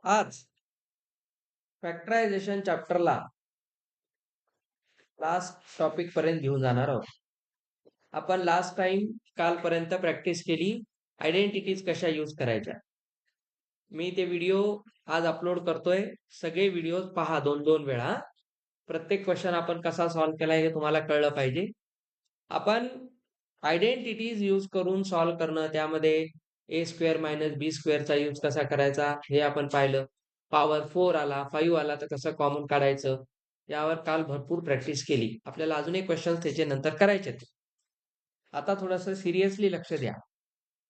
आज factorisation चॅप्टरला last topic पर्यंत घेऊन जाणार आहोत. आपण लास्ट टाइम कालपर्यंत प्रॅक्टिस केली आयडेंटिटीज कशा यूज करायच्या. मी ते व्हिडिओ आज अपलोड करतोय. सगळे व्हिडिओ पहा 2-2 वेळा. प्रत्येक क्वेश्चन आपण कसा सॉल्व्ह केला हे तुम्हाला कळलं पाहिजे. आपण आयडेंटिटीज यूज करून सॉल्व्ह करणं, त्यामध्ये ए स्क्वेअर मायनस बी स्क्वेअरचा यूज कसा करायचा हे आपण पाहिलं. पॉवर 4 आला, 5 आला तर कसं कॉमन काढायचं, यावर काल भरपूर प्रॅक्टिस केली. आपल्याला अजून एक क्वेश्चन त्याचे नंतर करायचे. आता थोडंसं सिरियसली लक्ष द्या.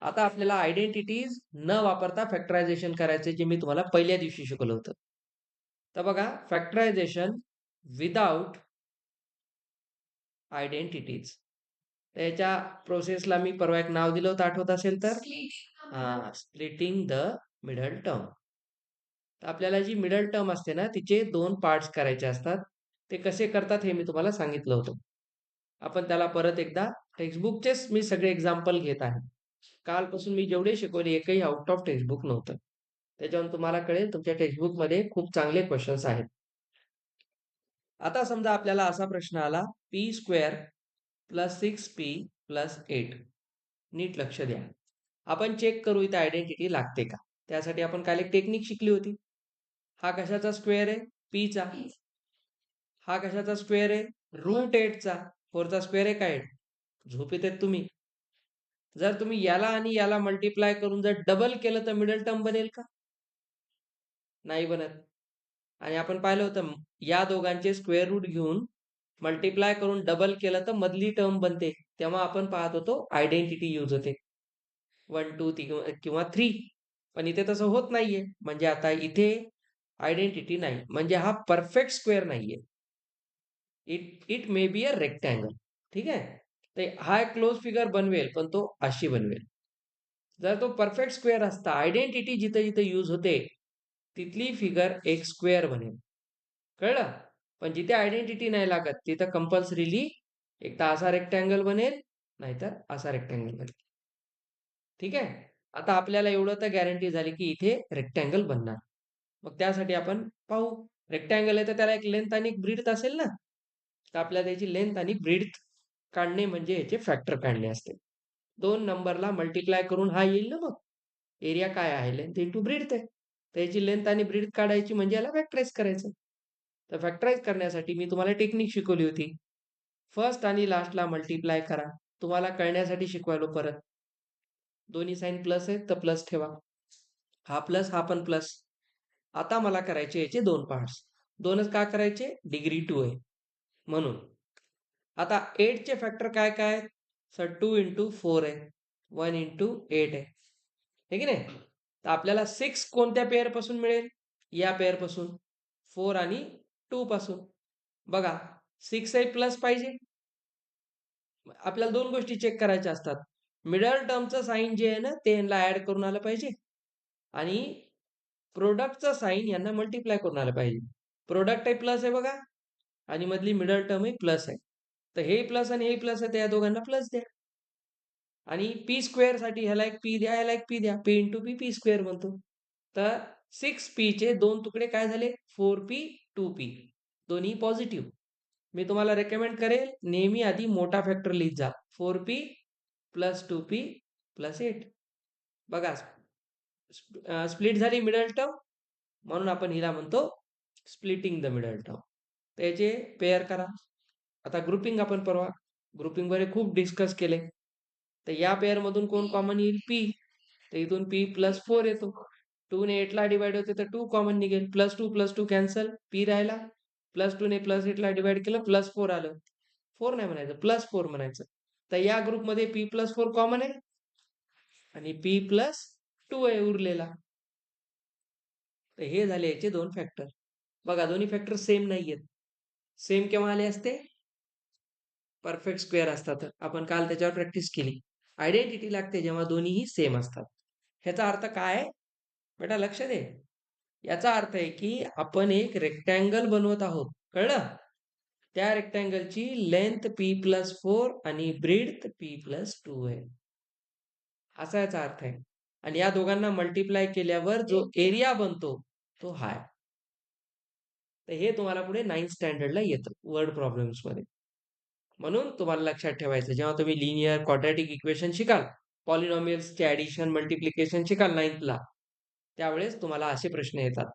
आता आपल्याला आयडेंटिटीज न वापरता फॅक्टरायझेशन करायचे, जे मी तुम्हाला पहिल्या दिवशी शिकवलं होतं. तर बघा, फॅक्टरायझेशन विदाउट आयडेंटिटीज, त्याच्या प्रोसेसला मी परवा एक नाव दिलं होतं, आठवत असेल तर स्प्लिटिंग द मिडल टर्म. आपल्याला जी मिडल टर्म असते ना, तिचे 2 पार्ट्स करायचे असतात. ते कसे करतात हे मी तुम्हाला सांगितलं होतं. आपण त्याला परत एकदा टेक्स्टबुकचेच मी सगळे एक्झाम्पल घेत आहे. कालपासून मी जेवढे शिकवले एकही आउट ऑफ टेक्स्टबुक नव्हतं. त्याच्यावरून तुम्हाला कळेल तुमच्या टेक्स्टबुकमध्ये खूप चांगले क्वेश्चन्स आहेत. आता समजा आपल्याला असा प्रश्न आला, P square plus 6p plus 8. नीट लक्ष द्या. आपण चेक करू इथे आयडेंटिटी लागते का. त्यासाठी आपण काल एक टेक्निक शिकली होती. हा कशाचा स्क्वेअर आहे, पी चा. हा कशाचा स्क्वेअर आहे, रूट 8 चा. 4 चा स्क्वेअर आहे का 8. झोपेत आहेत तुम्ही. जर तुम्ही याला आणि याला मल्टिप्लाय करून जर डबल केलं तर मिडल टर्म बनेल का, नाही बनत. आणि आपण पाहिलं होतं, या दोघांचे स्क्वेअर रूट घेऊन मल्टिप्लाय करून डबल केलं तर मधली टर्म बनते. तेव्हा आपण पाहत होतो आयडेंटिटी यूज होते 1 2 किंवा 3. पण इथे तसं होत नाहीये. म्हणजे आता इथे आयडेंटिटी नाही, म्हणजे हा परफेक्ट स्क्वेअर नाहीये. It may be a rectangle. ठीक आहे. तर हा एक क्लोज फिगर बनवेल, पण तो अशी बनवेल. जर तो परफेक्ट स्क्वेअर असता, आयडेंटिटी जिथे जिथे यूज होते तिथली फिगर एक स्क्वेअर बनेल. कळलं. पण जिथे आयडेंटिटी नाही लागत तिथं कंपल्सरीली एक तर असा रेक्टँगल बनेल, नाहीतर असा रेक्टँगल बनेल. ठीक आहे. आता आपल्याला एवढं तर गॅरंटी झाली की इथे रेक्टँगल बनणार. मग त्यासाठी आपण पाहू. रेक्टँगल आहे तर त्याला एक लेंथ आणि एक ब्रीड्थ असेल ना. तर आपल्याला त्याची लेंथ आणि ब्रीड्थ काढणे म्हणजे याचे फॅक्टर काढणे असते. 2 नंबरला मल्टिप्लाय करून हा येईल ना. मग एरिया काय आहे, लेंथ इंटू ब्रीड्थ आहे. त्याची लेंथ आणि ब्रीड्थ काढायची म्हणजे याला फॅक्टराइज करायचं. तर फॅक्टराइज करण्यासाठी मी तुम्हाला टेक्निक शिकवली होती. फर्स्ट आणि लास्टला मल्टिप्लाय करा. तुम्हाला कळण्यासाठी शिकवायलो परत. दोन्ही साईन प्लस आहेत तर प्लस ठेवा. हा प्लस, हा पण प्लस. आता मला करायचे याचे 2 पार्ट्स. 2च का करायचे, डिग्री 2 आहे म्हणून. आता 8 चे फॅक्टर काय काय, सर 2 इंटू 4 आहे, 1 इंटू 8 आहे. हे की नाही. तर आपल्याला 6 कोणत्या पेअर पासून मिळेल, या पेअर पासून, 4 आणि 2 पासून. बघा, 6 आहे प्लस पाहिजे. आपल्याला 2 गोष्टी चेक करायच्या असतात. मिडल टर्मचं साइन जे आहे ना, ते यांना ऍड करून आलं पाहिजे, आणि प्रोडक्टचं साइन यांना मल्टिप्लाय करून आलं पाहिजे. प्रोडक्ट आहे प्लस आहे बघा, आणि मधली मिडल टर्म आहे प्लस आहे. तर हे प्लस आणि हे प्लस आहे, तर या दोघांना प्लस द्या. आणि पी स्क्वेअर साठी ह्याला एक पी द्या, ह्याला एक पी द्या. P into P, P square बनतो. तर 6p चे 2 तुकडे काय झाले, 4p 2p, दोन्ही पॉझिटिव्ह. मी तुम्हाला रेकमेंड करेल, नेहमी आधी मोठा फॅक्टर लिहित जा. 4p plus 2p plus 8. बघा, स्प्लिट झाली मिडल टर्म, म्हणून आपण हिला म्हणतो स्प्लिटिंग द मिडल टर्म. त्याचे पेअर करा. आता ग्रुपिंग आपण परवा ग्रुपिंग मध्ये खूप डिस्कस केले. तर या पेअर मधून कोण कॉमन येईल, पी. तर इथून पी प्लस 4 येतो. 2 ने 8 ला डिवाइड होते तर 2 कॉमन निघेल. प्लस 2 कॅन्सल, पी राहिला. प्लस 2 ने प्लस 8 ला डिवाइड केलं, प्लस 4 आलं. 4 नाही म्हणायचं, प्लस 4 म्हणायचं. तर या ग्रुपमध्ये पी प्लस 4 कॉमन आहे, आणि पी प्लस 2 आहे उरलेला. तर हे झाले याचे 2 फॅक्टर. बघा, दोन्ही फॅक्टर सेम नाहीयेत. सेम केव्हा आले असते, परफेक्ट स्क्वेअर असतात. आपण काल त्याच्यावर प्रॅक्टिस केली. आयडेंटिटी लागते जेव्हा दोन्हीही सेम असतात. ह्याचा अर्थ काय, बेटा लक्ष दे. याचा अर्थ आहे की आपण एक रेक्टँगल बनवत आहोत. कळलं. त्या रेक्टँगलची लेंथ पी प्लस 4 आणि ब्रीड्थ पी प्लस 2 आहे, असा याचा अर्थ आहे. आणि या दोघांना मल्टिप्लाय केल्यावर जो एरिया बनतो तो हाय. तर हे तुम्हाला पुढे 9th स्टँडर्डला येतं वर्ड प्रॉब्लेम्स मध्ये. म्हणून तुम्हाला लक्षात ठेवायचं, जेव्हा तुम्ही लिनियर क्वाड्रॅटिक इक्वेशन शिकाल, पॉलिनॉमियल्सचे ऍडिशन मल्टिप्लिकेशन शिकाल 9thला, त्यावेळेस तुम्हाला असे प्रश्न येतात.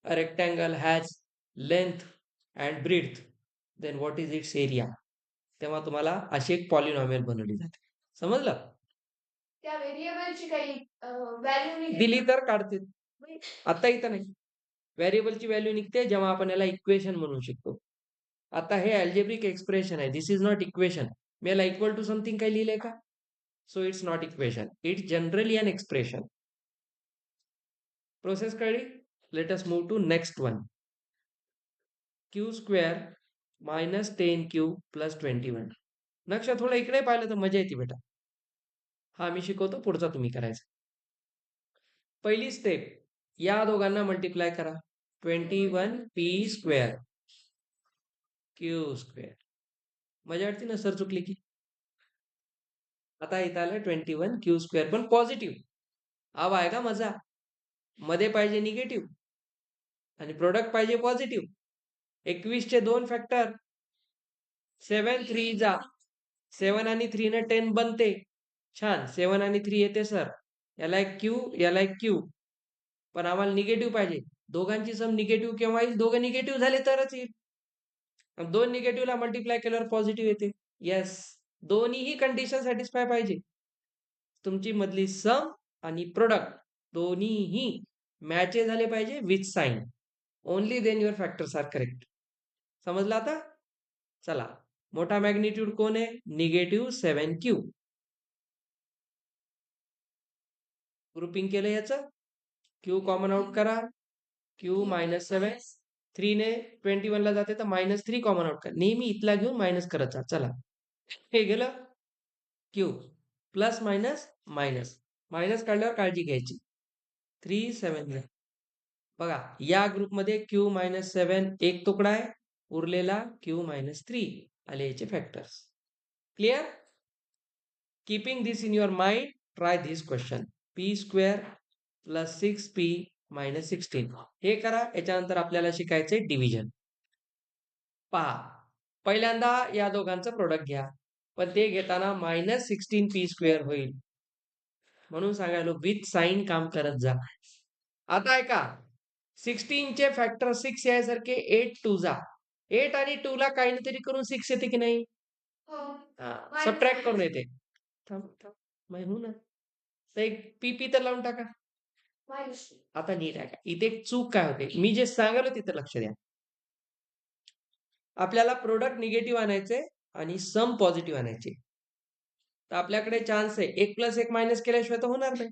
A rectangle has length and breadth, then what is its area. तेव्हा तुम्हाला अशी एक पॉलिनॉमियल बनवली जाते. समजलं? त्या व्हेरिएबलची काही व्हॅल्यू दिली तर काढते. आता इथं नाही. व्हेरिएबलची व्हॅल्यू निघते जेव्हा आपण याला इक्वेशन म्हणून शिकतो. आता हे अल्जेब्रिक एक्सप्रेशन आहे. This is not equation. मी याला इक्वल टू समथिंग काही लिहिलंय का? So it's not equation. It's generally an expression. Process कळली? Let us move to next one. Q square minus 10 Q plus 21. लक्ष थोडं इकडे पाहिलं तर मजा येते बेटा. हा मी शिकवतो, पुढचा तुम्ही करायचा. पहिली स्टेप, या दोघांना मल्टिप्लाय करा. 21 पी स्क्वेअर क्यू स्क्वेअर. मजा वाटते ना सर चुकली की? आता इथं आलं 21 क्यू स्क्वेअर, पण पॉझिटिव्ह. अब आएगा मजा. मध्ये पाहिजे निगेटिव्ह आणि प्रोडक्ट पाहिजे पॉझिटिव्ह. 21चे 2 फॅक्टर, 7 3 जा 7 आणि 3 ने 10 बनते. छान, 7 आणि 3 येते सर. याला एक क्यू, याला एक क्यू. पण आम्हाला निगेटिव्ह पाहिजे. दोघांची सम निगेटिव्ह केव्हा येईल? दोघं निगेटिव्ह झाले तरच येईल. 2 निगेटिव्हला मल्टिप्लाय केल्यावर पॉझिटिव्ह येते. येस, दोन्हीही कंडिशन सॅटिस्फाय पाहिजे. तुमची मधली सम आणि प्रोडक्ट दोन्हीही मॅचे झाले पाहिजे with sign. Only then your factors are correct. समजलं आता? चला, मोठा मॅग्निट्यूड कोण आहे? Negative 7Q. ग्रुपिंग केलं याचं. क्यू कॉमन आउट करा. क्यू -7. 3 ने 21 ला जाते तर -3 कॉमन आउट करा. नेहमी इथला घेऊन मायनस करत जा. चला, हे गेलं. Q plus minus minus. Minus काढल्यावर काळजी घ्यायची. 3 7. बघा, या ग्रुपमध्ये क्यू -7 एक तुकडा आहे, उरलेला क्यू -3 आले याचे factors. Clear? Keeping this in your mind, try this question. P square plus 6p -16. हे करा. याच्यानंतर आपल्याला शिकायचंय डिव्हिजन. पहा, पहिल्यांदा या दोघांचं प्रोडक्ट घ्या, पण ते घेताना -16p स्क्वेअर होईल. म्हणून सांगायलो विथ साइन काम करत जा. आता ऐका, 16चे फॅक्टर 6 यासारखे 8 2 जा. 8 आणि 2 ला काही तरी करून 6 येते की नाही? सबट्रॅक्ट करून येते. थांब थांब, माहिती ना. तर एक पी तर लावून टाका. आता नीट आहे. इथे एक चूक काय होते, मी जे सांगायलो तिथे लक्ष द्या. आपल्याला प्रोडक्ट निगेटिव्ह आणायचे आणि सम पॉझिटिव्ह आणायचे. तर आपल्याकडे चान्स आहे 1 + 1 मायनस केल्याशिवाय तर होणार नाही.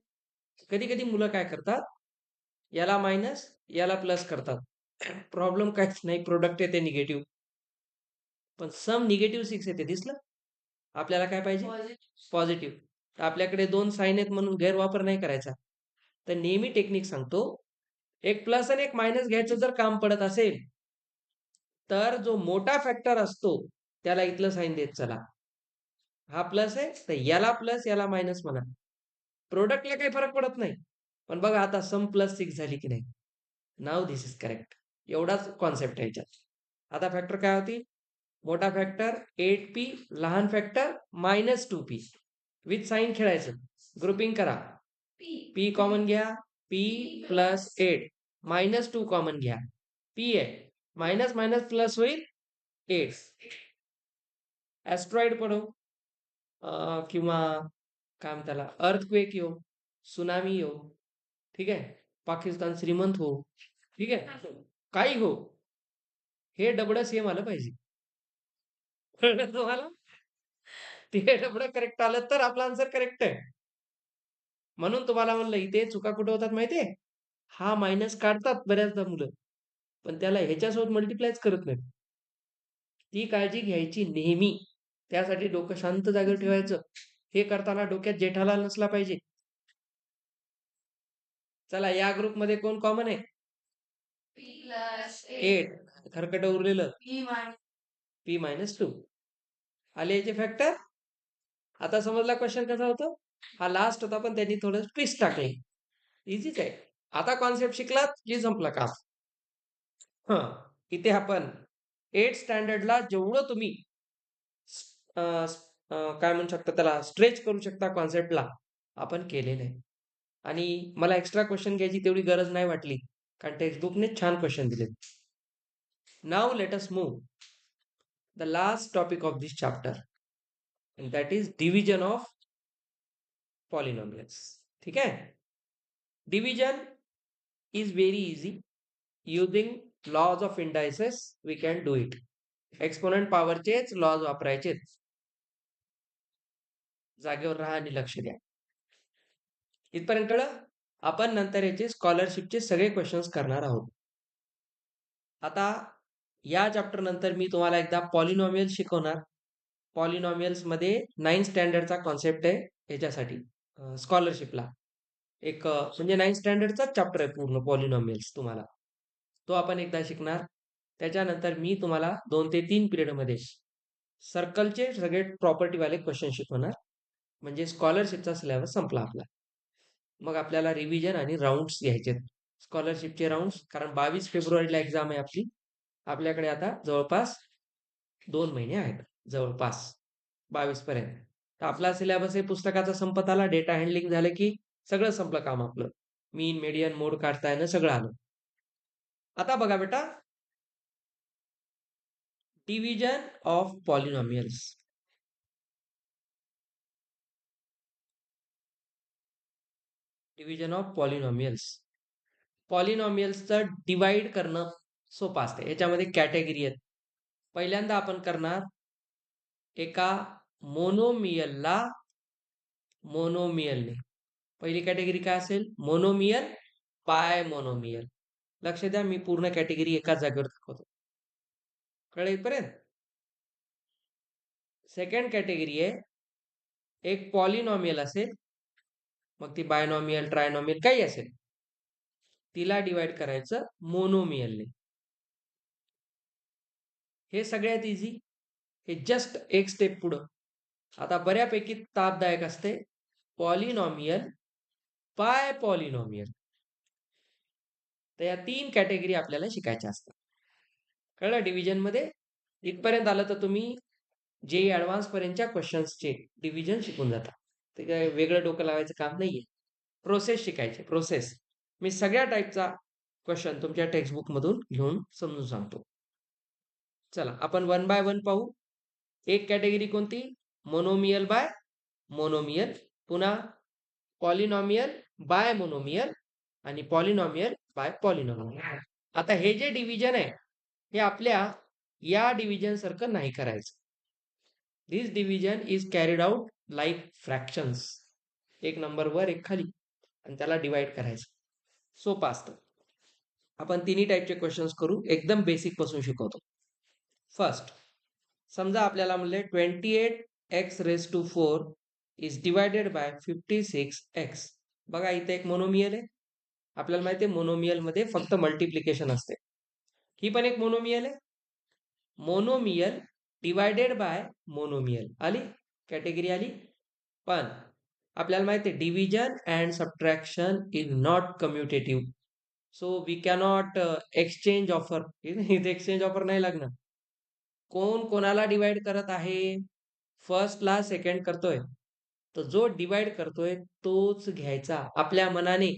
कधी कधी मुलं काय करतात, याला मायनस याला प्लस करतात. प्रॉब्लेम काहीच नाही, प्रोडक्ट येते निगेटिव्ह, पण सम निगेटिव्ह 6 येते. दिसलं? आपल्याला काय पाहिजे? पॉझिटिव्ह. तर आपल्याकडे 2 साइन आहेत म्हणून गैरवापर नाही करायचा. तर नेहमी टेक्निक सांगतो, एक प्लस आणि एक मायनस घ्यायचं जर काम पडत असेल, तर जो मोठा फॅक्टर असतो त्याला इथलं साइन देत चला. हा प्लस आहे तर याला प्लस याला मायनस म्हणा. प्रोडक्टला काही फरक पडत नाही. पण बघा आता सम +6 झाली की नाही? Now this is correct. एवढाच कॉन्सेप्ट आहे याच्यात. आता फॅक्टर काय होती? मोठा फॅक्टर 8p, लहान फॅक्टर -2p. विथ साइन खेळायचं. ग्रुपिंग करा. p कॉमन घ्या. p + 8. -2 कॉमन घ्या. p आहे. मायनस मायनस प्लस होईल 8. ऍस्ट्रॉइड पडो किंवा काय म्हणताला अर्थक्वेक येऊ, सुनामी येऊ, ठीक आहे, पाकिस्तान श्रीमंत हो, ठीक आहे, काही हो, हे डबडं सेम आलं पाहिजे. कळलं तुम्हाला? ते डबडं करेक्ट आलं तर आपला आन्सर करेक्ट आहे. म्हणून तुम्हाला म्हणलं इथे चुका कुठे होतात माहितीये? हा मायनस काढतात बऱ्याचदा मुलं, पण त्याला ह्याच्यासोबत मल्टिप्लायच करत नाहीत. ती काळजी घ्यायची नेहमी. त्यासाठी डोकं शांत जागेवर ठेवायचं. हे करताना डोक्यात जेठालाल नसला पाहिजे. चला, या ग्रुपमध्ये कोण कॉमन आहे? +8. खरकट उरलेलं p -2 आले याचे फॅक्टर. आता समजला क्वेश्चन कसा होतो? हा लास्ट होता पण त्यांनी थोडं ट्विस्ट टाकले. इझीच आहे. आता कॉन्सेप्ट शिकलात की संपलं काम. इथे आपण 8th स्टँडर्डला जेवढं तुम्ही काय म्हणू शकता त्याला स्ट्रेच करू शकता कॉन्सेप्टला आपण केलेलं आहे. आणि मला एक्स्ट्रा क्वेश्चन घ्यायची तेवढी गरज नाही वाटली कारण टेक्स्टबुकने छान क्वेश्चन दिलेत. Now let us move the last topic of this chapter and that is division of polynomials. ठीक आहे. Division is very easy. Using laws of indices we can do it. Exponent पॉवरचेच लॉज वापरायचेच. जागेवर राहा आणि लक्ष द्या. इथपर्यंत कळलं. आपण नंतर याचे स्कॉलरशिपचे सगळे क्वेश्चन्स करणार आहोत. आता या चॅप्टर नंतर मी तुम्हाला एकदा पॉलिनॉमियल शिकवणार. पॉलिनॉमियल्स मध्ये 9th स्टँडर्डचा कॉन्सेप्ट आहे याच्यासाठी स्कॉलरशिपला. एक म्हणजे 9th स्टँडर्डचाच चॅप्टर आहे पूर्ण पॉलिनॉमियल्स तुम्हाला. तो आपण एकदा शिकणार. त्याच्यानंतर मी तुम्हाला 2 ते 3 पिरियडमध्ये सर्कलचे सगळे प्रॉपर्टीवाले क्वेश्चन शिकवणार. म्हणजे स्कॉलरशिपचा सिलेबस संपला आपला. मग आपल्याला रिव्हिजन आणि राऊंड्स घ्यायचे. स्कॉलरशिपचे राऊंड्स कारण 22 फेब्रुवारीला एक्झाम आहे आपली. आपल्याकडे आता जवळपास 2 महिने आहेत. जवळपास 22 पर्यंत. तर आपला सिलेबस हे पुस्तकाचा संपत आला. डेटा हँडलिंग झालं की सगळं संपलं काम आपलं. मीन मेडियन मोड काढता येणं सगळं आलं. आता बघा बेटा, division of polynomials. Division of polynomials. पॉलिनॉमियल्सचं डिवाइड करणं सोपं असते. याच्यामध्ये कॅटेगरी आहेत. पहिल्यांदा आपण करणार एका मोनोमियलला मोनोमियलने. पहिली कॅटेगरी काय असेल? Monomial by monomial. लक्ष द्या, मी पूर्ण कॅटेगरी एकाच जागेवर दाखवतो. कळलं इथपर्यंत? सेकंड कॅटेगरी आहे एक पॉलिनॉमियल असेल, मग ती बायनॉमियल ट्रायनॉमियल काही असेल, तिला डिवाइड करायचं मोनोमियलने. हे सगळ्यात इझी. हे जस्ट एक स्टेप पुढं. आता बऱ्यापैकी तापदायक असते पॉलिनॉमियल बाय पॉलिनॉमियल. तर या 3 कॅटेगरी आपल्याला शिकायच्या असतात. कळलं? डिव्हिजन मध्ये इथपर्यंत आलं तर तुम्ही जे ऍडव्हान्स पर्यंतच्या क्वेश्चन्सचे डिव्हिजन शिकून जाता. ते काय वेगळं डोकं लावायचं काम नाहीये. प्रोसेस शिकायचे. प्रोसेस मी सगळ्या टाईपचा क्वेश्चन तुमच्या टेक्स्टबुक मधून घेऊन समजून सांगतो. चला आपण 1 बाय 1 पाहू. एक कॅटेगरी कोणती? Monomial by monomial. पुन्हा पॉलिनॉमियल बाय मोनोमियल आणि पॉलिनॉमियल बाय पॉलिनॉमियल. आता हे जे डिव्हिजन आहे हे आपल्या या डिव्हिजन सारखं नाही करायचं. This division is carried out like fractions. एक नंबर वर एक खाली आणि त्याला डिवाइड करायचं. सोपं असतं. आपण तिन्ही टाईपचे क्वेश्चन्स करू. एकदम बेसिक पासून शिकवतो. फर्स्ट, समजा आपल्याला म्हणले 28x⁴ is divided by 56x. बघा इथे एक मोनोमियल आहे. आपल्याला माहिती आहे मोनोमियल मध्ये फक्त मल्टिप्लिकेशन असते. ही पण एक मोनोमियल आहे. मोनोमियल डिवायडेड बाय मोनोमियल आली, कॅटेगरी आली. पण आपल्याला माहिती आहे division and subtraction is not commutative. So we cannot exchange ऑफर. इथे एक्सचेंज ऑफर नाही लागणार. कोण कोणाला डिवाइड करत आहे? फर्स्टला सेकंड करतोय. तर जो डिवाइड करतोय तोच घ्यायचा. आपल्या मनाने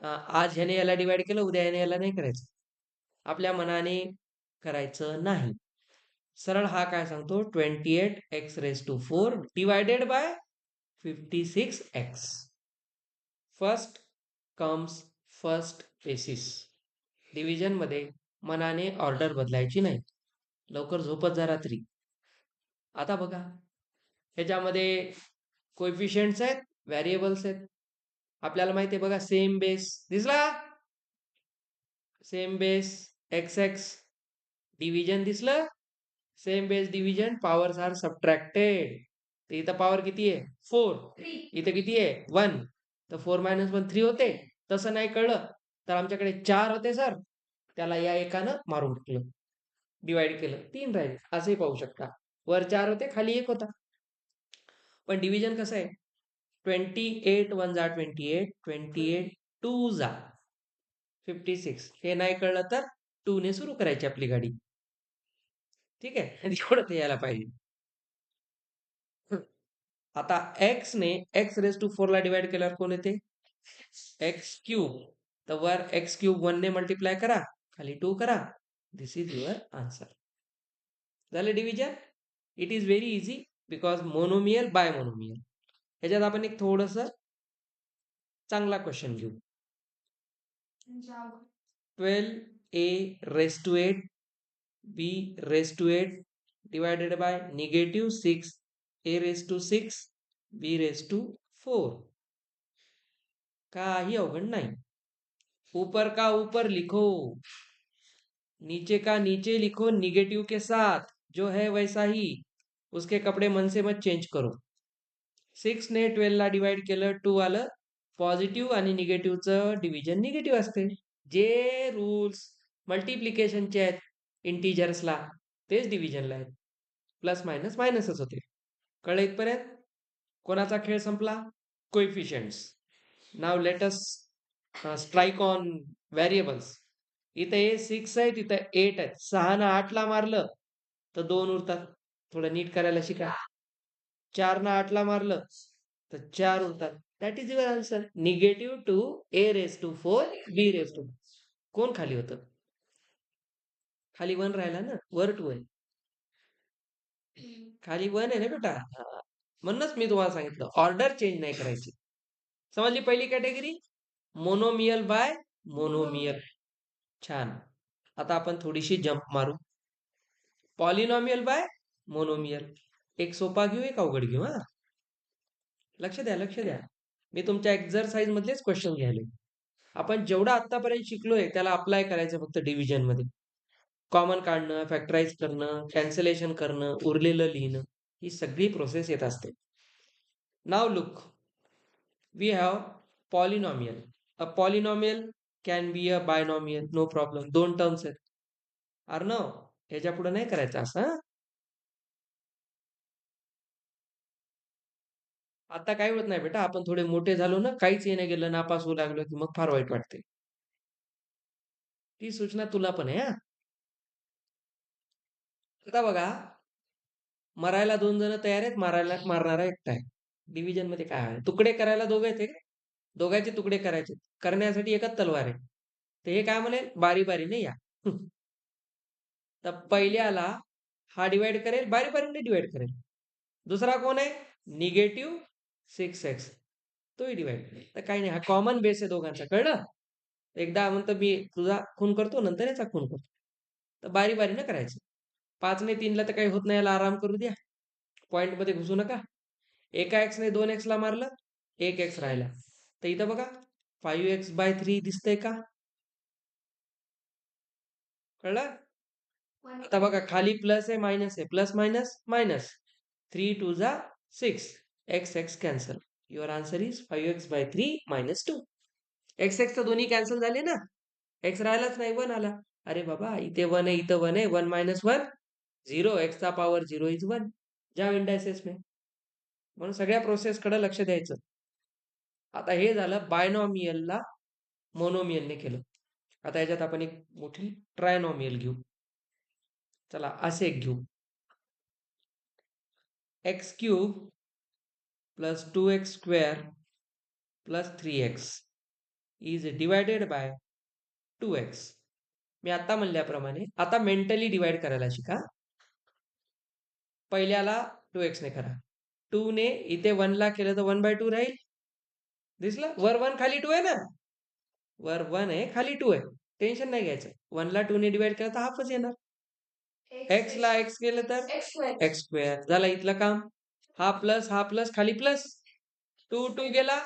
आज ह्याने याला डिवाइड केलं, उद्या ह्याने याला नाही करायचं. आपल्या मनाने करायचं नाही. सरळ हा काय सांगतो? 28x⁴ divided by 56x. First comes first basis. Division मध्ये मनाने ऑर्डर बदलायची नाही. लवकर झोपत जा रात्री. आता बघा ह्याच्यामध्ये कोएफिशियंट्स आहेत, व्हेरिएबल्स आहेत. आपल्याला माहिती आहे बघा सेम बेस दिसला. Same base XX. डिव्हिजन दिसलं. Same base division powers are subtracted. तर इथं पॉवर किती आहे? 4. इथं किती आहे? 1. तर 4 - 1 3 होते. तसं नाही कळलं तर आमच्याकडे 4 होते सर, त्याला या एकानं मारून टाकलं, डिवाइड केलं, 3 राहिले. असंही पाहू शकता. वर 4 होते, खाली 1 होता. पण डिव्हिजन कसं आहे? 28 1 जा 28, 28 2 जा 56. हे नाही कळलं तर 2 ने सुरू करायची आपली गाडी. ठीक आहे? एवढं ते यायला पाहिजे. आता x ने x रेज टू 4 ला डिवाइड केल्यावर कोण येते? x cube. तर वर x क्यूब 1 ने मल्टिप्लाय करा, खाली 2 करा. This is your answer. झालं division. It is very easy because monomial by monomial. ह्याच्यात आपण एक थोडस चांगला क्वेश्चन घेऊ. 12a raise to 8 b raise to 8 divided by negative 6a raised to 6 b raised to 4. काही अवघड नहीं. ऊपर का ऊपर लिखो, नीचे का नीचे लिखो निगेटिव के साथ, जो है वैसा ही. उसके कपडे मन से मत चेंज करो. 6 ने 12 ला डिवाइड केलं 2 आलं. पॉझिटिव्ह आणि निगेटिव्हचं डिव्हिजन निगेटिव्ह असते. जे रूल्स मल्टिप्लिकेशनचे आहेत इंटिजर्सला तेच डिव्हिजनला आहेत. प्लस मायनस मायनसच होते. कळलं इथपर्यंत? कोणाचा खेळ संपला? कोइफिशियंट्स. Now let us strike on variables. इथे 6 आहे, तिथे 8 आहेत. 6 ना 8 ला मारलं तर 2 उरतात. थोडं नीट करायला शिका. 4 ना 8 ला मारलं तर 4 उरतात. That is your answer. Negative two a raise to 4 b raise to. कोण खाली होतं? खाली 1 राहिला ना, वर 2 आहे. खाली 1 आहे ना बेटा. म्हणूनच मी तुम्हाला सांगितलं ऑर्डर चेंज नाही करायची. समजली पहिली कॅटेगरी? Monomial by monomial. छान. आता आपण थोडीशी जंप मारू. Polynomial bye monomial. एक सोपा घेऊ, एक अवघड घेऊ. हा, लक्ष द्या, लक्ष द्या. मी तुमच्या एक्झरसाइज मधलेच क्वेश्चन घ्यायले. आपण जेवढं आतापर्यंत शिकलोय त्याला अप्लाय करायचं फक्त डिव्हिजन मध्ये. कॉमन काढणं, फॅक्टराइज करणं, कॅन्सलेशन करणं, उरलेलं लिहिणं, ही सगळी प्रोसेस येत असते. Now look, we have polynomial. A polynomial can be a binomial, no problem. 2 terms आहेत. अर्णव, ह्याच्या पुढे नाही करायचं असं. आता काय होत नाही बेटा, आपण थोडे मोठे झालो ना, काहीच येणे गेलं, नापास होऊ लागलो की मग फार वाईट वाटते. ती सूचना तुला पण आहे. आता बघा, मरायला 2 जण तयार आहेत, मारणारा एकटा आहे. डिव्हिजन मध्ये काय आहे? तुकडे करायला दोघं आहेत. दोघांचे तुकडे करायचे, करण्यासाठी एकच तलवार आहे. तर हे काय म्हणेल? बारी बारीने या. तर पहिल्याला हा डिवाइड करेल, बारी बारीने डिवाइड करेल. दुसरा कोण आहे? निगेटिव्ह 6x, तोही डिवाइड करेल. तर काही नाही, हा कॉमन बेस आहे दोघांचा. कळलं? एकदा म्हणतो मी तुझा खून करतो, नंतर याचा खून करतो. तर बारी बारीने करायचं. 5 ने 3 ला तर काही होत नाही, याला आराम करू द्या. पॉइंट मध्ये घुसू नका. एका x ने 2x ला मारलं, 1x राहिला. तर इथं बघा 5x/3 दिसतंय का? कळलं? आता बघा खाली प्लस आहे, मायनस आहे. Plus minus minus. 3 2 जा 6. x cancel. Your answer is 5x/3 - 2. x तर दोन्ही कॅन्सल झाले ना. x राहिलाच नाही, 1 आला. अरे बाबा, इथे 1 आहे, इथं 1 आहे. 1 - 1 0. x चा पॉवर 0 इज 1. जाओ इंडायसेस में. म्हणून सगळ्या प्रोसेसकडे लक्ष द्यायचं. आता हे झालं बायनॉमियलला मोनोमियलने केलं. आता याच्यात आपण एक मोठी ट्रायनॉमियल घेऊ. चला असे एक घेऊ. x³ plus 2x square plus 3x is divided by 2x. मी आता म्हणल्याप्रमाणे आता मेंटली डिवाइड करायला शिका. पहिल्याला 2x ने करा. 2 ने इथे 1 ला केलं तर 1/2 राहील. दिसलं? वर 1 खाली 2 आहे ना. वर 1 आहे, खाली 2 आहे. टेन्शन नाही घ्यायचं. 1 ला 2 ने डिवाइड केलं तर हाफच येणार. x ला x केलं तर x स्क्वेअर. झालं इथलं काम. हा प्लस खाली प्लस. 2 2 गेला.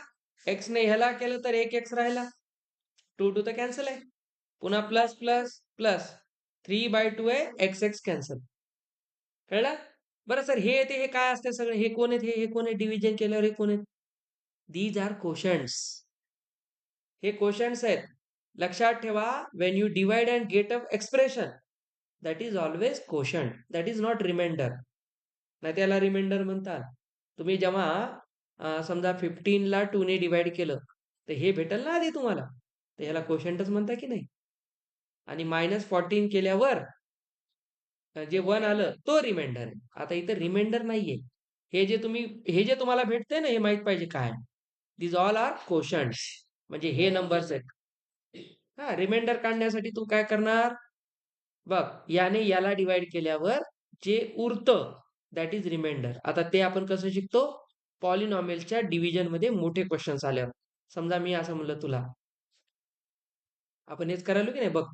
x ने ह्याला केलं तर 1x राहिला. 2 2 तर कॅन्सल आहे. पुन्हा प्लस प्लस प्लस. 3/2 आहे, x कॅन्सल. कळलं? बरं सर, हे ते हे काय असते सगळं? हे कोण आहेत? हे कोण आहे? डिव्हिजन केल्यावर हे कोण आहेत? These are quotients. हे कोशंट्स आहेत. लक्षात ठेवा, when you divide and get up expression, that is always quotient, that is not remainder. नाही त्याला रिमाइंडर म्हणतात. तुम्ही जेव्हा समजा 15 ला 2 ने डिवाइड केलं तर हे भेटेल ना आधी तुम्हाला. तर याला कोशंटच म्हणता की नाही. आणि -14 केल्यावर जे 1 आलं तो रिमाइंडर आहे. आता इथं रिमाइंडर नाहीये. हे जे तुम्हाला भेटतंय ना, हे माहित पाहिजे काय. These all are quotients. म्हणजे हे नंबर्स आहेत. हां, रिमाइंडर काढण्यासाठी तू काय करणार? बघ, याने याला डिव्हाइड केल्यावर जे उरतं दॅट इज रिमाइंडर. आता ते आपण कसं शिकतो? पॉलिनॉमियलच्या डिव्हिजनमध्ये मोठे क्वेश्चन्स आल्यावर. समजा मी असं म्हणलं तुला, आपण हेच करायलो की नाही बघ.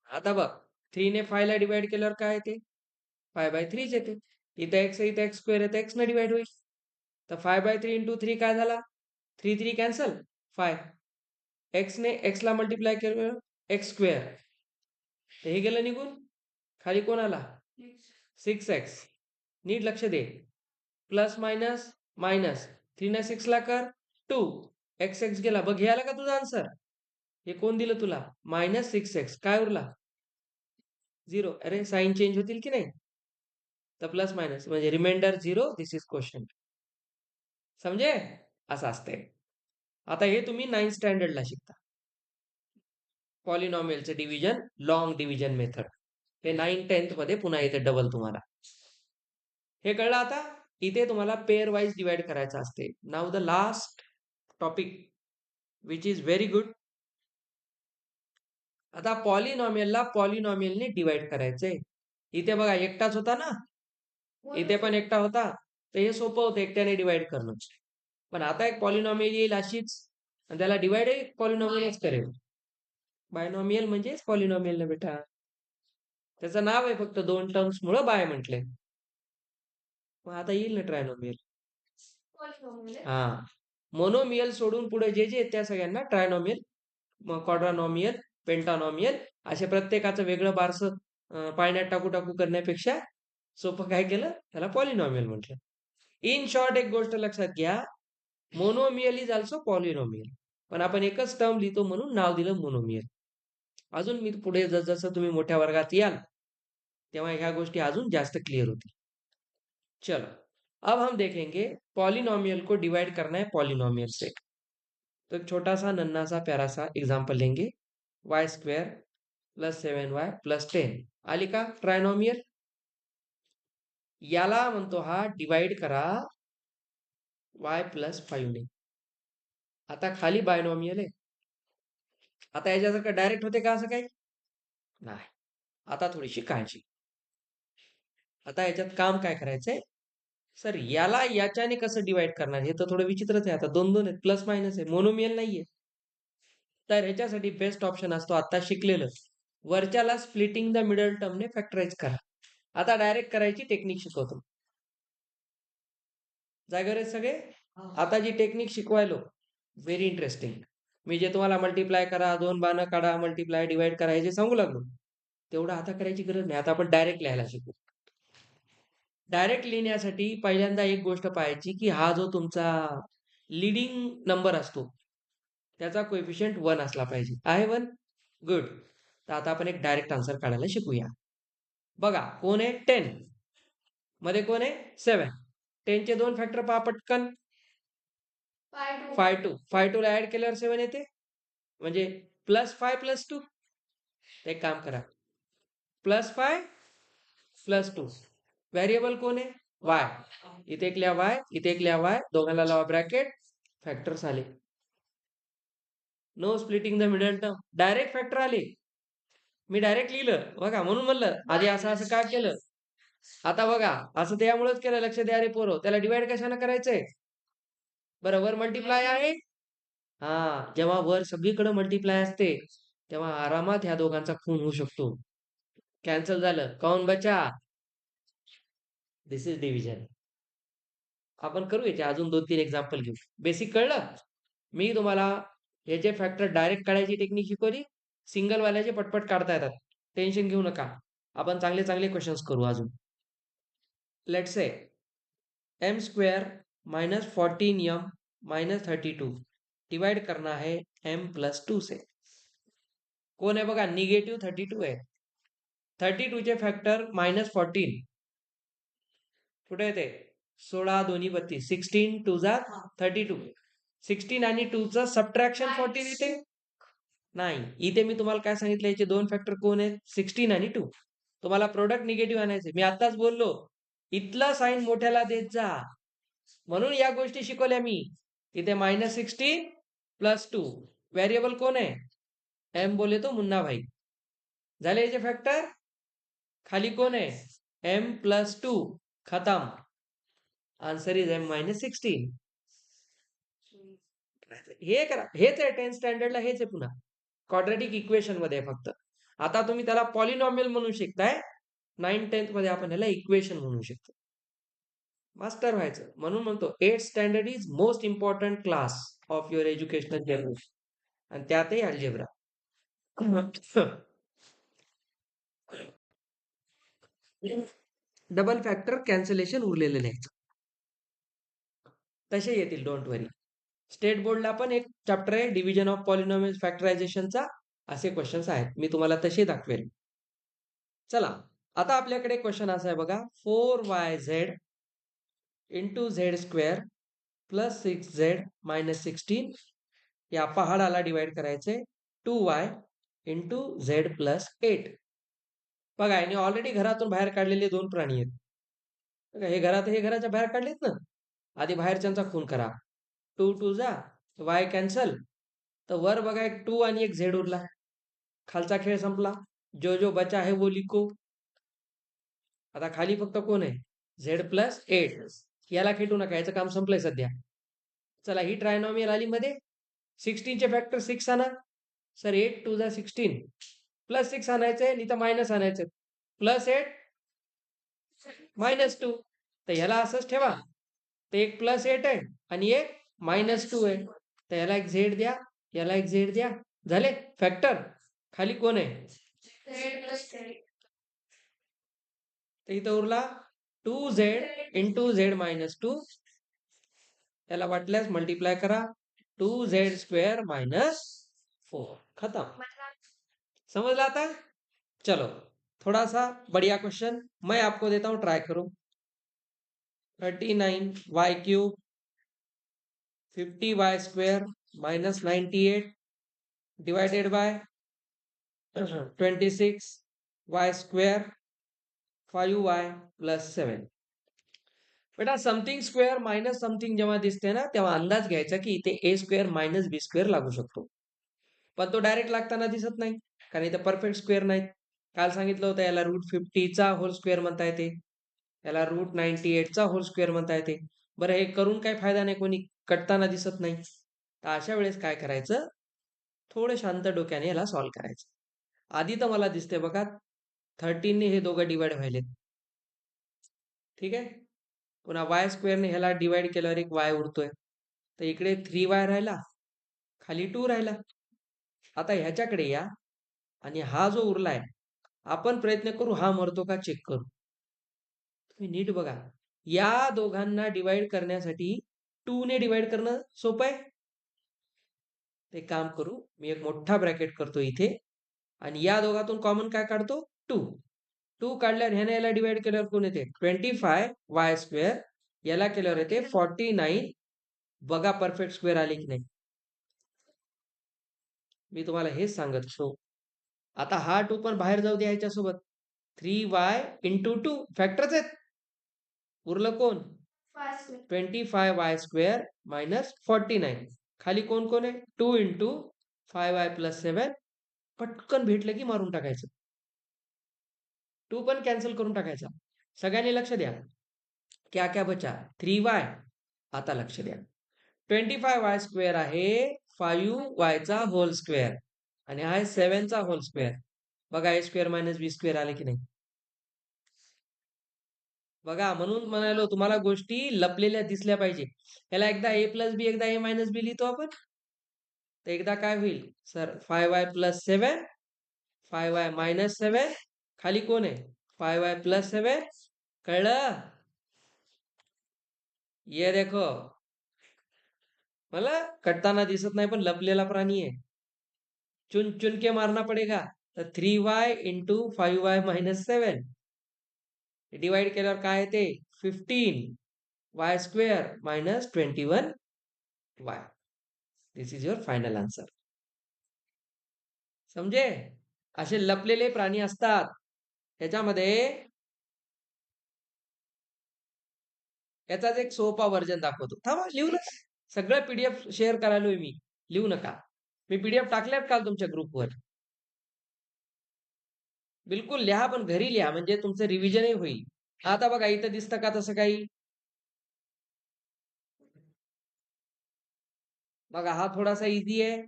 आता बघ, 3 ने 5 ला डिव्हाइड केल्यावर काय येते? 5/3 येते. इथं x आहे, इथं x स्क्वेअर आहे, तर x ने डिव्हाइड होईल. तर 5/3 इंटू 3 काय झाला? 3 3 कॅन्सल 5. x ने x ला मल्टिप्लाय केलं x स्क्वेअर. तर हे गेलं निघून. खाली कोण आला? 6x. नीट लक्ष दे. प्लस मायनस मायनस 3 ने 6 ला कर 2. x गेला. बघ, हे आला का तुझा आन्सर? हे कोण दिलं तुला? -6x. काय उरला? 0. अरे साइन चेंज होतील की नाही? तर प्लस मायनस म्हणजे रिमाइंडर 0. This is question. समजे? असं असते. आता हे तुम्ही 9th स्टँडर्डला शिकता. पॉलिनॉमियलचं डिव्हिजन, लॉंग डिव्हिजन मेथड. हे 9th-10th मध्ये पुन्हा येते डबल तुम्हाला. हे कळलं आता? इथे तुम्हाला पेअर वाईज डिवाइड करायचं असते. नाव the last topic which is very good. आता पॉलिनॉमियलला पॉलिनॉमियलने डिवाइड करायचंय. इथे बघा एकटाच होता ना, इथे पण एकटा होता, तर हे सोपं होतं एकट्याने डिवाइड करणं. पण आता एक पॉलिनॉमियल येईल अशीच, आणि त्याला डिवाइड एक पॉलिनॉमियलच करेल. बायनॉमियल म्हणजेच पॉलिनॉमियल ना बेटा. त्याचं नाव आहे फक्त 2 टर्म्स मुळे बाय म्हटले. मग आता येईल ना ट्रायनॉमियल. हा, मोनोमियल सोडून पुढे जे जे त्या सगळ्यांना ट्रायनॉमियल, क्वाड्रानॉमियल, पेंटानॉमियल असे प्रत्येकाचं वेगळं बारसं पाण्यात टाकू टाकू करण्यापेक्षा सोपं काय केलं, त्याला पॉलिनॉमियल म्हटलं. इन शॉर्ट एक गोष्ट लक्षात घ्या, मोनोमियल इज ऑल्सो पॉलिनॉमियल. पण आपण एकच टर्म लिहितो म्हणून नाव दिलं मोनोमियल. अजून मी पुढे जसं तुम्ही मोठ्या वर्गात याल तेव्हा ह्या गोष्टी अजून जास्त क्लिअर होतील. चलो, अब हम देखेंगे पॉलिनॉमियल को डिवाइड करना है पॉलिनॉमियल से. तो एक छोटा सा नन्ना सा प्यारा सा एग्जाम्पल लेंगे. y² + 7y + 10 आली का ट्रायनॉमियल. याला म्हणतो हा डिवाइड करा y + 5 ने. आता खाली बायनॉमियल आहे. आता याच्यासारखं डायरेक्ट होते का असं काही? नाही. आता थोडीशी काळजी. आता याच्यात काम काय करायचंय? सर याला याच्याने कसं डिवाइड करणार? हे तर थोडं विचित्रच आहे. आता 2 आहेत, प्लस मायनस आहे, मोनोमियल नाहीये. तर ह्याच्यासाठी बेस्ट ऑप्शन असतो आता शिकलेलं, वरच्याला स्प्लिटिंग द मिडल टर्मने फॅक्टराइज करा. आता डायरेक्ट करायची टेक्निक शिकवतो. जागेवर आहेत सगळे? आता जी टेक्निक शिकवायलो व्हेरी इंटरेस्टिंग. मी जे तुम्हाला मल्टिप्लाय करा, 2 बाणं काढा, मल्टिप्लाय डिवाइड करा हे जे सांगू लागलो, तेवढं आता करायची गरज नाही. आता आपण डायरेक्ट लिहायला शिकू. डायरेक्ट लिहिण्यासाठी पहिल्यांदा एक गोष्ट पाहायची की हा जो तुमचा लीडिंग नंबर असतो त्याचा कोएफिशियंट 1 असला पाहिजे. आहे 1? गुड. तर आता आपण एक डायरेक्ट आन्सर काढायला शिकूया. बघा, कोण आहे? 10. मध्ये कोण आहे? 7. 10 चे 2 फॅक्टर पहा पटकन. 5 2 ला ऍड केल्यावर 7 येते, म्हणजे +5 + 2. एक काम करा, +5 + 2. व्हेरिएबल कोण आहे? y. इथे एक लिहा y, इथे एक लिहा y, दोघांना लावा ब्रॅकेट, फॅक्टर्स आले. No splitting the middle term, direct factor आले. मी डायरेक्ट लिहिलं बघा, म्हणून म्हणलं आधी असं असं का केलं. आता बघा, असं त्यामुळेच केलं, लक्ष द्या रे पोरं. त्याला डिवाइड कशाने करायचंय? बरं, वर मल्टिप्लाय आहे. हा, जेव्हा वर सगळीकडे मल्टिप्लाय असते तेव्हा आरामात ह्या दोघांचा खून होऊ शकतो. कॅन्सल झालं, कौन बचा? दिस इज डिव्हिजन. आपण करू याचे अजून 2-3 एक्झाम्पल घेऊ. बेसिक कळलं? मी तुम्हाला याचे फॅक्टर डायरेक्ट काढायची टेक्निक शिकवली. सिंगल वाल्याचे पटपट काढता येतात, टेन्शन घेऊ नका. आपण चांगले चांगले क्वेश्चन्स करू अजून. Let's say m² - 14m - 32 divide करना है m + 2 से. कोण आहे बघा? निगेटिव्ह 32 आहे. 32 चे फॅक्टर -14 कुठे येते? 16 दोन्ही 32. 16 2 जा 32. 16 आणि 2 चं सबट्रॅक्शन 14 येते. नाही. इथे मी तुम्हाला काय सांगितलं, याचे दोन फॅक्टर कोण आहेत? 16 आणि 2. तुम्हाला प्रोडक्ट निगेटिव्ह आणायचे. मी आताच बोललो, इथला साईन मोठ्याला देत जा. म्हणून या गोष्टी शिकवल्या मी. इथे -16 + 2. व्हेरिएबल कोण आहे? एम बोले तो मुन्ना भाई. झाले याचे फॅक्टर. खाली कोण आहे? एम + 2. खतम. Answer is m -16. हे करा. हेच आहे 10th स्टँडर्डला, हेच आहे पुन्हा. क्वाड्रॅटिक इक्वेशन मध्ये फक्त. आता तुम्ही त्याला पॉलिनॉमियल म्हणू शकताय. 9th-10th मध्ये आपण ह्याला इक्वेशन म्हणू शकतो. मास्टर व्हायचं. म्हणून म्हणतो 8th standard is most important class of your educational journey. आणि त्यातही अल्जेब्रा. डबल फॅक्टर कॅन्सलेशन उरलेलं लिहायचं. तसे येतील, डोंट वरी. स्टेट बोर्डला पण एक चॅप्टर आहे डिव्हिजन ऑफ पॉलिनॉमियल फॅक्टरायझेशनचा. असे क्वेश्चन्स आहेत, मी तुम्हाला तसे दाखवेल. चला, आता आपल्याकडे क्वेश्चन असा आहे बघा. 4yz इंटू z² + 6z - 16 या पहाडाला डिवाइड करायचे 2y इंटू z + 8. बघा, याने ऑलरेडी घरातून बाहेर काढलेले दोन प्राणी आहेत. बघा, हे घराच्या बाहेर काढलेत ना. आधी बाहेरच्यांचा खून करा. 2 2 जा, y कॅन्सल. तर वर बघा, एक 2 आणि एक z उरला. खालचा खेळ संपला. जो जो बचा है वो लिखो. आता खाली फक्त कोण आहे? z + 8. याला खेटू नका, याचं काम संपलंय सध्या. चला, ही ट्रायनॉमियल आली मध्ये. 16 चे फॅक्टर 6 आणा. सर 8 2 जा 16 +6 आणायचंय, नाही तर मायनस आणायचंय. +8 -2. तर ह्याला असंच ठेवा. ते एक +8 आहे आणि एक -2 आहे. तर याला एक झेड द्या, याला एक झेड द्या. झाले फॅक्टर. खाली कोण आहे? तर इथं उरला 2z इंटू z - 2. याला वाटल्यास मल्टीप्लाय करा. 2z² - 4. खत्म. समझला आता? चलो, थोड़ा सा बढ़िया क्वेश्चन मैं आपको देता हूं, ट्राई करो. 39y³ 50y² - 98 divided by 26y² 5y + 7. बेटा, समथिंग स्क्वेअर मायनस समथिंग जेव्हा दिसते ना, तेव्हा अंदाज घ्यायचा की इथे a² - b² लागू शकतो. पण तो डायरेक्ट लागताना दिसत नाही, कारण इथे परफेक्ट स्क्वेअर नाहीत. काल सांगितलं होतं याला √50चा होल स्क्वेअर म्हणता येते, याला √98चा होल स्क्वेअर म्हणता येते. बरं, हे करून काही फायदा नाही, कोणी कटताना दिसत नाही. तर अशा वेळेस काय करायचं? थोडं शांत डोक्याने याला सॉल्व्ह करायचं. आधी तर मला दिसते बघा, 13ने हे दोघं डिवाइड व्हायलेत. ठीक आहे. पुन्हा y² ने ह्याला डिवाइड केल्यावर एक y उरतोय. तर इकडे 3y राहिला, खाली 2 राहिला. आता ह्याच्याकडे या आणि हा जो उरलाय, आपण प्रयत्न करू हा मरतो का चेक करू. तुम्ही नीट बघा. या दोघांना डिवाइड करण्यासाठी 2 ने डिवाइड करणं सोपं आहे. ते काम करू, मी एक मोठा ब्रॅकेट करतो इथे आणि या दोघातून कॉमन काय काढतो? 2. 2 काढल्यावर ह्याने याला डिवाइड केल्यावर कोण येते? 25y². याला केल्यावर येते 49. बघा परफेक्ट स्क्वेअर आले की नाही. मी तुम्हाला हेच सांगत असतो. आता हा 2 पण बाहेर जाऊ द्या याच्यासोबत. 3y इंटू 2 फॅक्टरच आहेत. उरलं कोण? 25y² - 49. खाली कोण कोण आहे? 2 इंटू 5y + 7. पटकन भेटलं की मारून टाकायचं. 2 पण कॅन्सल करून टाकायचा. सगळ्यांनी लक्ष द्या. क्या क्या बचा? 3y. आता लक्ष द्या. 25y² आहे 5yचा होल स्क्वेअर आणि हा आहे 7चा होल स्क्वेअर. बघा, a² - b² आले की नाही. बघा, म्हणून म्हणालो तुम्हाला गोष्टी लपलेल्या दिसल्या पाहिजे. याला एकदा a + b, एकदा a - b लिहितो आपण. तर एकदा काय होईल सर? 5y + 7, 5y - 7. खाली कोण आहे? 5y + 7. कळलं? ये देखो. मला कटताना दिसत नाही, पण लपलेला प्राणी आहे. चुन चुन के मारना पडेगा. तर 3y इंटू 5y - 7 डिवाइड केल्यावर काय येते? 15y² - 21y. This is your final answer. समजे? असे लपलेले प्राणी असतात. त्याच्यामध्ये याचाच एक सोपा व्हर्जन दाखवतो. थांबा, लिहू नका. सगळं पीडीएफ शेअर करायलोय मी. लिहू नका. मी पीडीएफ टाकल्यात काल तुमच्या ग्रुपवर. बिलकुल लिहा, पण घरी लिहा, म्हणजे तुमचं रिव्हिजनही होईल. आता बघा इथं दिसतं का तसं काही? बघा हा थोडासा इझी आहे.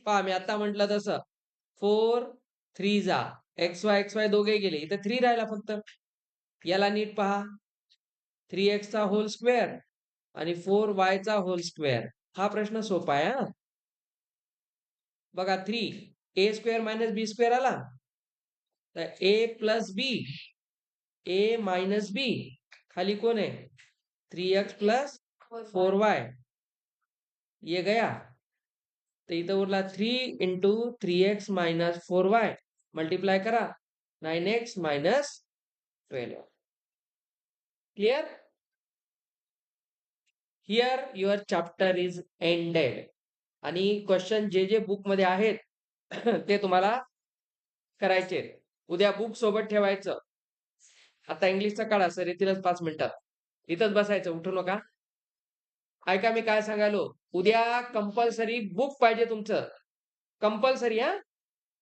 पहा मी आता म्हटलं तसं 4 3 जा XY दोघे गेले. इथं 3 राहिला फक्त. याला नीट पहा. 3x चा होल स्क्वेअर आणि 4y चा होल स्क्वेअर. हा प्रश्न सोपा आहे हा. बघा 3 a square minus B square आला. तर a plus B, a minus B, खाली कोण आहे? 3x प्लस 4y, ये गया. तर इथं उरला 3 into 3x minus 4y, multiply करा 9x minus 12. Clear? Here your chapter is ended. आणि क्वेश्चन जे जे बुक मध्ये आहेत ते तुम्हाला करायचे. उद्या बुक सोबत ठेवायचं. आता इंग्लिशचा काढा सर, येतीलच 5 मिनिटात. इथंच बसायचं, उठू नका. ऐका मी काय सांगायलो. उद्या कंपल्सरी बुक पाहिजे तुमचं. कंपल्सरी हा.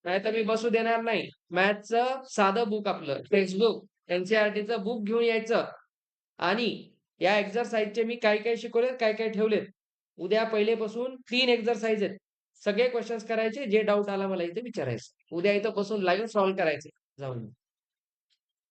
नाही तर मी बसू देणार नाही. मॅथचं साधं बुक, आपलं टेक्स्टबुक, एनसीईआरटीचं बुक घेऊन यायचं. आणि या एक्झरसाइजचे मी काय काय शिकवलेत, काय काय ठेवलेत. उद्या पहिलेपासून 3 एक्झरसाइज आहेत. सगळे क्वेश्चन्स करायचे. जे डाऊट आला मला इथे विचारायचं. उद्या इथं बसून लाईव्ह सॉल्व्ह करायचे जाऊन.